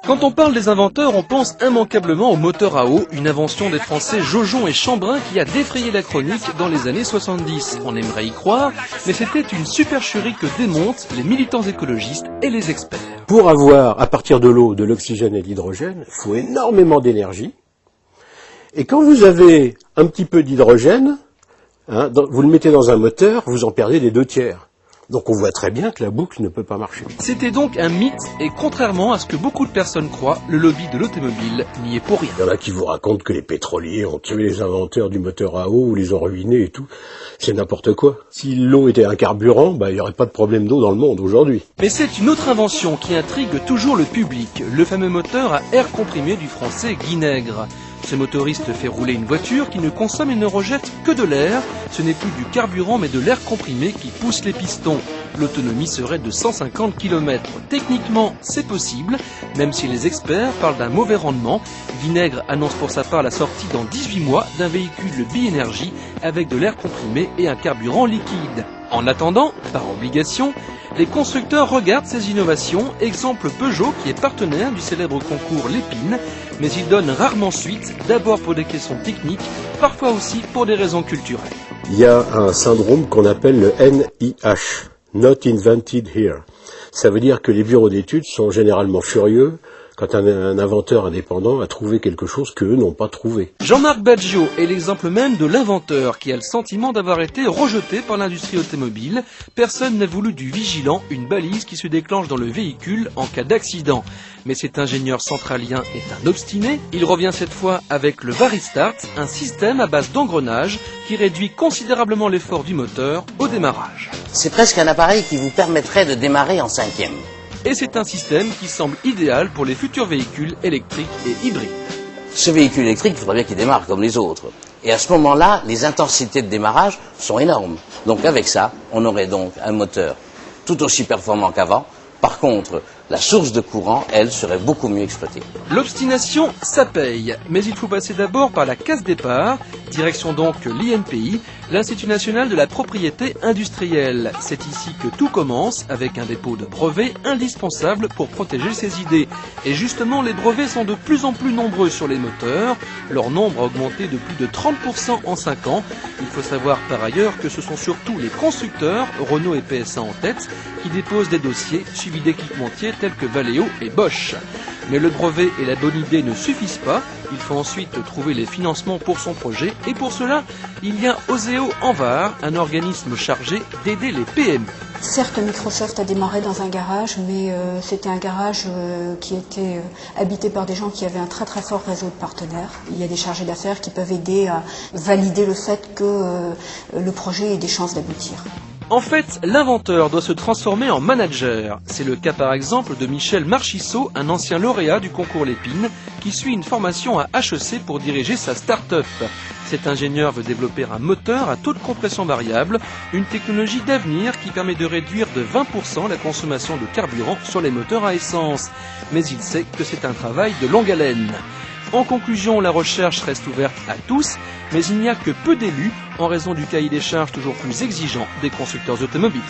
Quand on parle des inventeurs, on pense immanquablement au moteur à eau, une invention des Français Jojon et Chambrin qui a défrayé la chronique dans les années 70. On aimerait y croire, mais c'était une supercherie que démontent les militants écologistes et les experts. Pour avoir à partir de l'eau, de l'oxygène et de l'hydrogène, il faut énormément d'énergie. Et quand vous avez un petit peu d'hydrogène, vous le mettez dans un moteur, vous en perdez les 2/3. Donc on voit très bien que la boucle ne peut pas marcher. C'était donc un mythe, et contrairement à ce que beaucoup de personnes croient, le lobby de l'automobile n'y est pour rien. Il y en a qui vous racontent que les pétroliers ont tué les inventeurs du moteur à eau ou les ont ruinés et tout. C'est n'importe quoi. Si l'eau était un carburant, il n'y aurait pas de problème d'eau dans le monde aujourd'hui. Mais c'est une autre invention qui intrigue toujours le public, le fameux moteur à air comprimé du français Guy Nègre. Ce motoriste fait rouler une voiture qui ne consomme et ne rejette que de l'air. Ce n'est plus du carburant mais de l'air comprimé qui pousse les pistons. L'autonomie serait de 150 km. Techniquement, c'est possible, même si les experts parlent d'un mauvais rendement. Guy Nègre annonce pour sa part la sortie dans 18 mois d'un véhicule bi-énergie avec de l'air comprimé et un carburant liquide. En attendant, par obligation, les constructeurs regardent ces innovations, exemple Peugeot qui est partenaire du célèbre concours Lépine, mais ils donnent rarement suite, d'abord pour des questions techniques, parfois aussi pour des raisons culturelles. Il y a un syndrome qu'on appelle le NIH, Not Invented Here. Ça veut dire que les bureaux d'études sont généralement furieux quand un inventeur indépendant a trouvé quelque chose qu'eux n'ont pas trouvé. Jean-Marc Baggio est l'exemple même de l'inventeur qui a le sentiment d'avoir été rejeté par l'industrie automobile. Personne n'a voulu du vigilant, une balise qui se déclenche dans le véhicule en cas d'accident. Mais cet ingénieur centralien est un obstiné. Il revient cette fois avec le Varistart, un système à base d'engrenage qui réduit considérablement l'effort du moteur au démarrage. C'est presque un appareil qui vous permettrait de démarrer en 5e. Et c'est un système qui semble idéal pour les futurs véhicules électriques et hybrides. Ce véhicule électrique, il faudrait bien qu'il démarre comme les autres. Et à ce moment-là, les intensités de démarrage sont énormes. Donc avec ça, on aurait donc un moteur tout aussi performant qu'avant. Par contre, la source de courant, elle, serait beaucoup mieux exploitée. L'obstination, ça paye. Mais il faut passer d'abord par la case départ. Direction donc l'INPI, l'Institut national de la propriété industrielle. C'est ici que tout commence, avec un dépôt de brevets indispensable pour protéger ses idées. Et justement, les brevets sont de plus en plus nombreux sur les moteurs. Leur nombre a augmenté de plus de 30% en 5 ans. Il faut savoir par ailleurs que ce sont surtout les constructeurs, Renault et PSA en tête, qui déposent des dossiers suivis d'équipementiers tels que Valeo et Bosch. Mais le brevet et la bonne idée ne suffisent pas, il faut ensuite trouver les financements pour son projet et pour cela, il y a Oseo en Var, un organisme chargé d'aider les PME. Certes, Microsoft a démarré dans un garage, mais c'était un garage qui était habité par des gens qui avaient un très très fort réseau de partenaires. Il y a des chargés d'affaires qui peuvent aider à valider le fait que le projet ait des chances d'aboutir. En fait, l'inventeur doit se transformer en manager. C'est le cas par exemple de Michel Marchissot, un ancien lauréat du concours Lépine, qui suit une formation à HEC pour diriger sa start-up. Cet ingénieur veut développer un moteur à taux de compression variable, une technologie d'avenir qui permet de réduire de 20% la consommation de carburant sur les moteurs à essence. Mais il sait que c'est un travail de longue haleine. En conclusion, la recherche reste ouverte à tous, mais il n'y a que peu d'élus en raison du cahier des charges toujours plus exigeant des constructeurs automobiles.